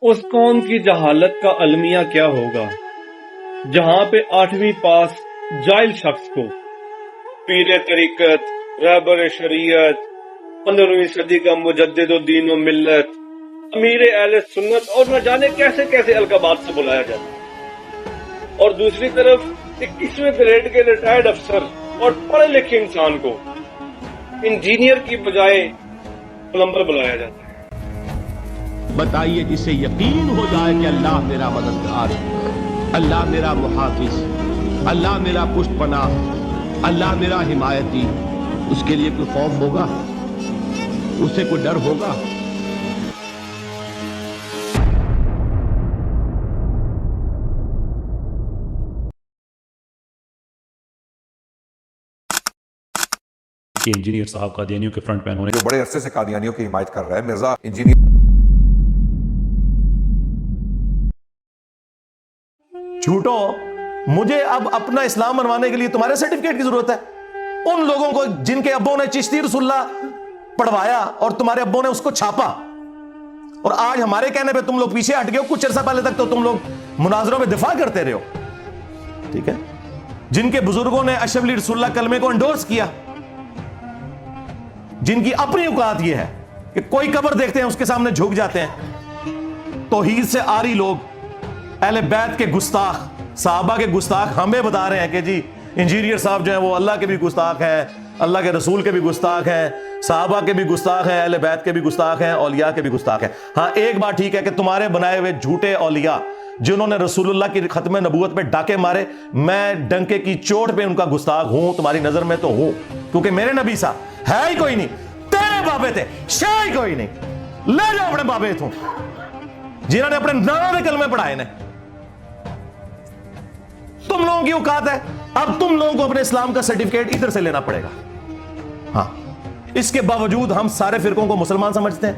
اس قوم کی جہالت کا المیہ کیا ہوگا جہاں پہ 8ویں پاس جاہل شخص کو پیر طریقت، رہبر شریعت، 15ویں صدی کا مجدد و دین و ملت، امیر اہل سنت اور نہ جانے کیسے کیسے القابات سے بلایا جاتا ہے، اور دوسری طرف 21ویں گریڈ کے ریٹائرڈ افسر اور پڑھے لکھے انسان کو انجینئر کی بجائے پلمبر بلایا جاتا ہے۔ بتائیے جسے یقین ہو جائے کہ اللہ میرا مددگار ہے، اللہ میرا محافظ، اللہ میرا پشت پناہ، اللہ میرا حمایتی، اس کے لیے کوئی خوف ہوگا؟ اسے کوئی ڈر ہوگا؟ کہ انجینئر صاحب قادیانیوں کے فرنٹ مین ہونے جو بڑے عرصے سے قادیانیوں کی حمایت کر رہا ہے، مرزا انجینئر جھوٹو، مجھے اب اپنا اسلام منوانے کے لیے تمہارے سرٹیفکیٹ کی ضرورت ہے؟ ان لوگوں کو جن کے ابوں نے چشتی رسول اللہ پڑھوایا اور تمہارے ابوں نے اس کو چھاپا، اور آج ہمارے کہنے پہ تم لوگ پیچھے ہٹ گئے ہو۔ کچھ عرصہ پہلے تک تو تم لوگ مناظروں میں دفاع کرتے رہے ہو، ٹھیک ہے؟ جن کے بزرگوں نے اشرف علی رسول اللہ کلمے کو انڈورس کیا، جن کی اپنی اوقات یہ ہے کہ کوئی قبر دیکھتے ہیں اس کے سامنے جھک جاتے ہیں، توحید سے آری لوگ، اہل بیت کے گستاخ، صحابہ کے گستاخ ہمیں بتا رہے ہیں کہ جی انجینئر صاحب جو ہیں وہ اللہ کے بھی گستاخ ہیں، اللہ کے رسول کے بھی گستاخ ہیں، صحابہ کے بھی گستاخ ہیں، اہل بیت کے بھی گستاخ ہیں، اولیاء کے بھی گستاخ ہیں۔ ہاں ایک بات ٹھیک ہے کہ تمہارے بنائے ہوئے جھوٹے اولیاء جنہوں نے رسول اللہ کی ختم نبوت پہ ڈاکے مارے، میں ڈنکے کی چوٹ پہ ان کا گستاخ ہوں، تمہاری نظر میں تو ہوں، کیونکہ میرے نبی صاحب ہے ہی کوئی نہیں، تیرے بابے تھے شے ہی کوئی نہیں، لے جاؤ اپنے بابے تھوں جنہوں نے اپنے نانا دے کلمے پڑھائے نے۔ تم لوگوں کی اوقات ہے، اب تم لوگوں کو اپنے اسلام کا سرٹیفکیٹ ادھر سے لینا پڑے گا۔ ہاں، اس کے باوجود ہم سارے فرقوں کو مسلمان سمجھتے ہیں،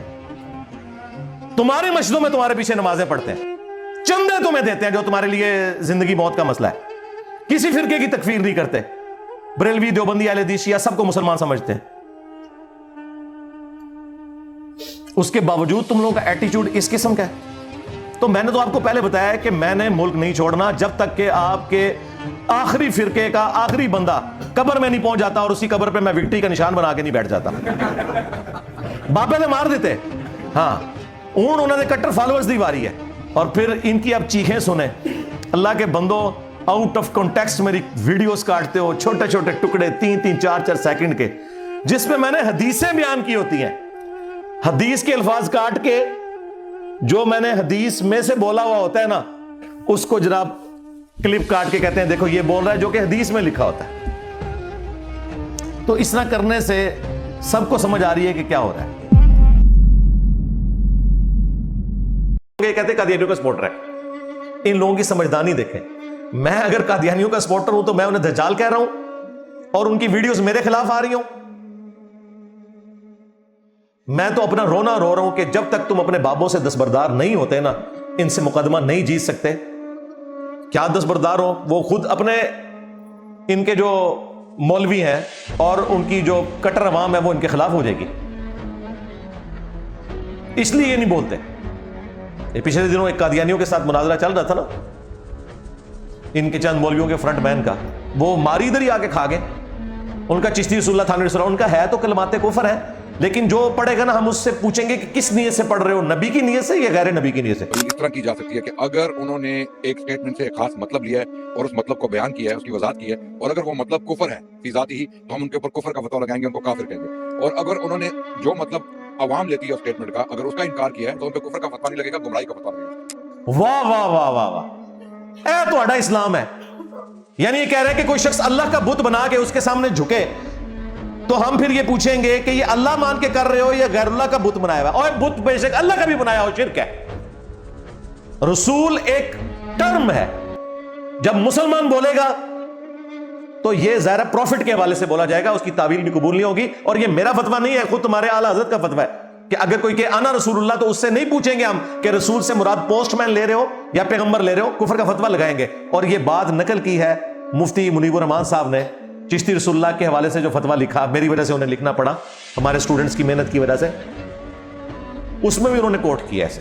تمہاری مسجدوں میں تمہارے پیچھے نمازیں پڑھتے ہیں، چندے تمہیں دیتے ہیں جو تمہارے لیے زندگی موت کا مسئلہ ہے، کسی فرقے کی تکفیر نہیں کرتے، بریلوی، دیوبندی، اہل حدیث، شیعہ سب کو مسلمان سمجھتے ہیں۔ اس کے باوجود تم لوگوں کا ایٹیٹیوڈ اس قسم کا ہے۔ تو میں نے تو آپ کو پہلے بتایا ہے کہ میں نے ملک نہیں چھوڑنا جب تک کہ آپ کے آخری فرقے کا آخری بندہ قبر میں نہیں پہنچ جاتا اور اسی قبر پہ میں وکٹری کا نشان بنا کے نہیں بیٹھ جاتا۔ بابے نے مار دیتے، ہاں انہوں نے کٹر فالوورز دی واری ہے، اور پھر ان کی اب چیخیں سنیں۔ اللہ کے بندوں، آؤٹ آف کانٹیکسٹ میری ویڈیوز کاٹتے ہو، چھوٹے چھوٹے ٹکڑے 3-3 4-4 سیکنڈ کے، جس میں نے حدیثیں بیان کی ہوتی ہیں، حدیث کے الفاظ کاٹ کے جو میں نے حدیث میں سے بولا ہوا ہوتا ہے نا، اس کو جناب کلپ کاٹ کے کہتے ہیں دیکھو یہ بول رہا ہے جو کہ حدیث میں لکھا ہوتا ہے۔ تو اس طرح کرنے سے سب کو سمجھ آ رہی ہے کہ کیا ہو رہا ہے۔ یہ کہتے ہیں قادیانیوں کا سپورٹر ہے، ان لوگوں کی سمجھدانی دیکھیں۔ میں اگر قادیانیوں کا سپورٹر ہوں تو میں انہیں دجال کہہ رہا ہوں اور ان کی ویڈیوز میرے خلاف آ رہی ہوں؟ میں تو اپنا رونا رو رہا ہوں کہ جب تک تم اپنے بابوں سے دستبردار نہیں ہوتے نا، ان سے مقدمہ نہیں جیت سکتے۔ کیا دستبردار ہو؟ وہ خود اپنے ان کے جو مولوی ہیں اور ان کی جو کٹر عوام ہے وہ ان کے خلاف ہو جائے گی، اس لیے یہ نہیں بولتے۔ یہ پچھلے دنوں ایک قادیانیوں کے ساتھ مناظرہ چل رہا تھا نا، ان کے چند مولویوں کے فرنٹ مین کا، وہ ماری ادھر ہی آ کے کھا گئے۔ ان کا چشتی رسول اللہ تھانوی رسول اللہ، ان کا ہے تو کلمات کفر ہے، لیکن جو پڑھے گا نا ہم اس سے پوچھیں گے کہ کس نیت سے پڑھ رہے ہو، نبی کی نیت سے یا غیر نبی کی نیت سے؟ اس طرح کی جا سکتی ہے کہ اگر انہوں نے ایک سٹیٹمنٹ سے ایک خاص مطلب لیا ہے اور اس مطلب کو بیان کیا ہے، اس کی وضاحت کی ہے، اور اگر وہ مطلب کفر ہے فی ذاتی ہی تو ہم ان کے اوپر کفر کا فتویٰ لگائیں گے، ان کو کافر کہیں گے۔ اور اگر انہوں نے جو مطلب عوام لیتی ہے اس سٹیٹمنٹ کا، اگر اس کا انکار کیا ہے تو ان پہ کفر کا فتویٰ نہیں لگے گا، گمراہی کا فتویٰ لگے گا۔ واہ واہ واہ واہ واہ، اے تو اڈا اسلام ہے۔ یعنی یہ کہہ رہے ہیں کہ کوئی شخص اللہ کا بت بنا کے اس کے سامنے جھکے تو ہم پھر یہ پوچھیں گے کہ یہ اللہ مان کے کر رہے ہو یا غیر اللہ کا بت بنایا ہوا؟ اور بت بے شک اللہ کا بھی بنایا ہو شرک ہے۔ رسول ایک ٹرم ہے، جب مسلمان بولے گا تو یہ ظاہر پروفٹ کے حوالے سے بولا جائے گا، اس کی تعویل بھی قبول نہیں ہوگی۔ اور یہ میرا فتویٰ نہیں ہے، خود تمہارے اعلیٰ حضرت کا فتویٰ ہے کہ اگر کوئی کہ انا رسول اللہ تو اس سے نہیں پوچھیں گے ہم کہ رسول سے مراد پوسٹ مین لے رہے ہو یا پیغمبر لے رہے ہو، کفر کا فتویٰ لگائیں گے۔ اور یہ بات نقل کی ہے مفتی منیب الرحمان صاحب نے، چشتی رسول اللہ کے حوالے سے جو فتویٰ لکھا، میری وجہ سے انہیں لکھنا پڑا، ہمارے اسٹوڈنٹس کی محنت کی وجہ سے، اس میں بھی انہوں نے کوٹ کیا ایسے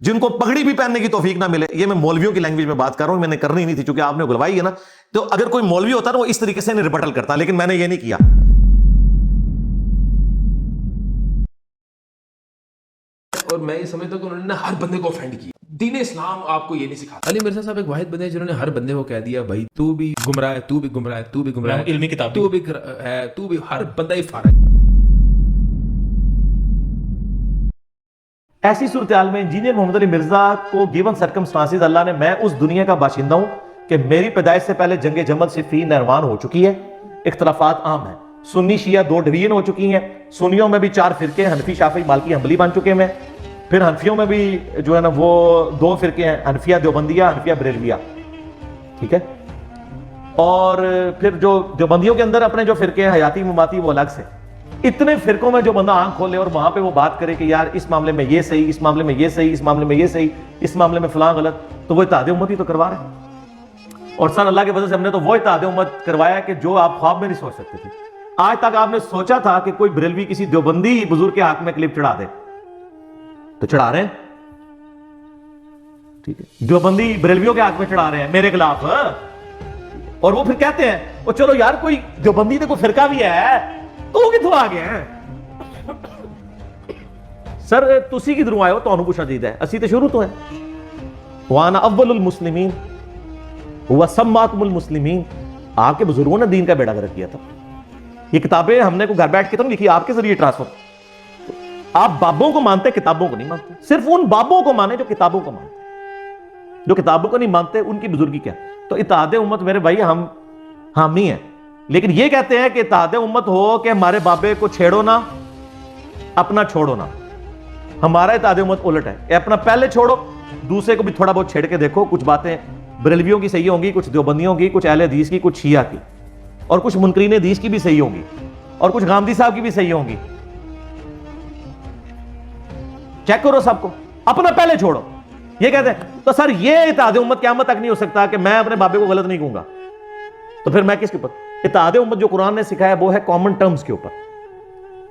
جن کو پگڑی بھی پہننے کی توفیق نہ ملے. یہ میں مولویوں کی لینگویج میں بات کر رہا ہوں, میں نے کرنی نہیں تھی چونکہ آپ نے گلوائی ہے نا. تو اگر کوئی مولوی ہوتا نا وہ اس طریقے سے ریبٹل کرتا, لیکن میں نے یہ نہیں کیا. اور میں یہ سمجھتا ہوں کہ انہوں نے ہر بندے کو افینڈ کیا. دین اسلام آپ کو یہ نہیں سکھاتا. علی مرزا صاحب ایک واحد بندے ہیں جنہوں نے ہر بندے کو کہہ دیا بھائی تو بھی گمراہ ہے, تو بھی گمراہ ہے, تو بھی گمراہ ہے, علمی کتاب تو بھی ہے, تو بھی, ہر بندہ ہی فارغ ہے. ایسی صورتحال میں انجینئر محمد علی مرزا کو گیون سرکمسٹانسز اللہ نے, میں اس دنیا کا باشندہ ہوں کہ میری پیدائش سے پہلے جنگ جمل صفین نہروان ہو چکی ہے, اختلافات عام ہیں, سنی شیعہ 2 ڈویژن ہو چکی ہیں, سنیوں میں بھی 4 فرقے, حنفی شافعی مالکی حنبلی بن چکے ہیں, پھر حنفیوں میں بھی جو ہے نا وہ 2 فرقے ہیں, حنفیہ دیوبندیہ, حنفیہ بریلویہ, ٹھیک ہے. اور پھر جو دیوبندیوں کے اندر اپنے جو فرقے ہیں حیاتی مماتی وہ الگ سے. اتنے فرقوں میں جو بندہ آنکھ کھولے اور وہاں پہ وہ بات کرے کہ یار اس معاملے میں یہ صحیح, اس معاملے میں یہ صحیح, اس معاملے میں یہ صحیح, اس معاملے میں فلاں غلط, تو وہ اتحاد امت ہی تو کروا رہے ہیں. اور سن اللہ کے وجہ سے ہم نے تو وہ اتحاد امت کروایا کہ جو آپ خواب میں نہیں سوچ سکتے تھے. آج تک آپ نے سوچا تھا کہ کوئی بریلوی کسی دیوبندی بزرگ کے ہاتھ میں کلپ چڑھا دے, تو چڑھا رہے ہیں, ٹھیک ہے, دیوبندی بریلویوں کے ہاتھ میں چڑھا رہے ہیں میرے خلاف. اور وہ پھر کہتے ہیں وہ چلو یار کوئی دیوبندی تو کوئی فرقہ بھی ہے, تو وہ کتوں آ گئے ہیں. سر تسی کدھروں آئے ہو, تانوں پوچھا جائیدا ہے, اسی تے شروع تو ہیں. وانا اول المسلمین وسماکم المسلمین, آپ کے بزرگوں نے دین کا بیڑا گرک کیا تھا. یہ کتابیں ہم نے کو گھر بیٹھ کے تو نہیں لکھی, آپ کے ذریعے ٹرانسفر. آپ بابوں کو مانتے, کتابوں کو نہیں مانتے. صرف ان بابوں کو مانے جو کتابوں کو مانتے, جو کتابوں کو نہیں مانتے ان کی بزرگی کیا. تو اتحاد امت میرے بھائی ہم حامی ہیں, لیکن یہ کہتے ہیں کہ اتحاد امت ہو کہ ہمارے بابے کو چھیڑو نہ, اپنا چھوڑو نہ. ہمارا اتحاد امت الٹ ہے, اپنا پہلے چھوڑو, دوسرے کو بھی تھوڑا بہت چھیڑ کے دیکھو. کچھ باتیں بریلویوں کی صحیح ہوں گی, کچھ دیوبندیوں کی, کچھ اہل حدیث کی, کچھ شیعہ کی, اور کچھ منکرین حدیث کی بھی صحیح ہوں گی, اور کچھ غامدی صاحب کی بھی صحیح ہوں گی. چیک کرو سب کو, اپنا پہلے چھوڑو. یہ کہتے ہیں تو سر یہ اتحاد امت قیامت تک نہیں ہو سکتا کہ میں اپنے بابے کو غلط نہیں کہوں گا, تو پھر میں کس کے اوپر. اتحاد امت جو قرآن نے سکھایا وہ ہے کامن ٹرمز کے اوپر.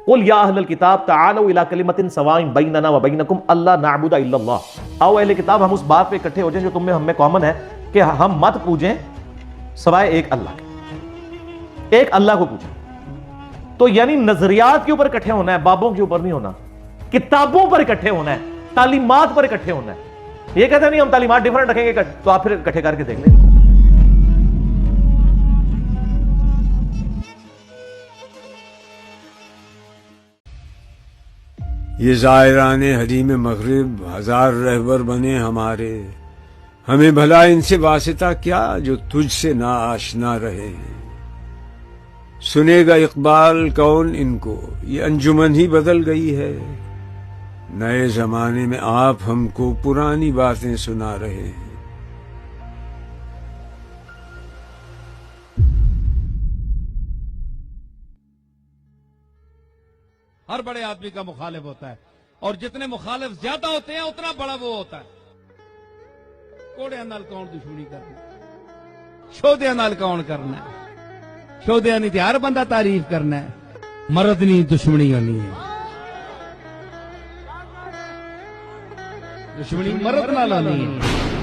قل یا اہل الکتاب تعالوا الی کلمۃ سواء بیننا وبینکم الا نعبد الا اللہ. آؤ اہل کتاب ہم اس بات پہ اکٹھے ہو جائیں جو تم میں ہم میں کامن ہے, کہ ہم مت پوجیں سوائے ایک اللہ کے, ایک اللہ کو پوجیں. تو یعنی نظریات کے اوپر اکٹھے ہونا ہے, بابوں کے اوپر نہیں ہونا. کتابوں پر اکٹھے ہونا ہے, تعلیمات پر اکٹھے ہونا ہے. یہ کہتے ہیں نہیں ہم تعلیمات ڈیفرنٹ رکھیں گے, تو آپ پھر اکٹھے کر کے دیکھ لیں. یہ زائران حریم مغرب 1000 رہبر بنے ہمارے, ہمیں بھلا ان سے واسطہ کیا جو تجھ سے نا آشنا رہے. سنے گا اقبال کون ان کو, یہ انجمن ہی بدل گئی ہے. نئے زمانے میں آپ ہم کو پرانی باتیں سنا رہے ہیں. ہر بڑے آدمی کا مخالف ہوتا ہے, اور جتنے مخالف زیادہ ہوتے ہیں اتنا بڑا وہ ہوتا ہے. کوڑے نال کون دشمنی کرنا, شودے نال کون کرنا ہے. شودے نہیں تے ہر بندہ تعریف کرنا ہے, مرد نہیں دشمنی ہونی ہے. دشمنی مرد نال ہونی ہے.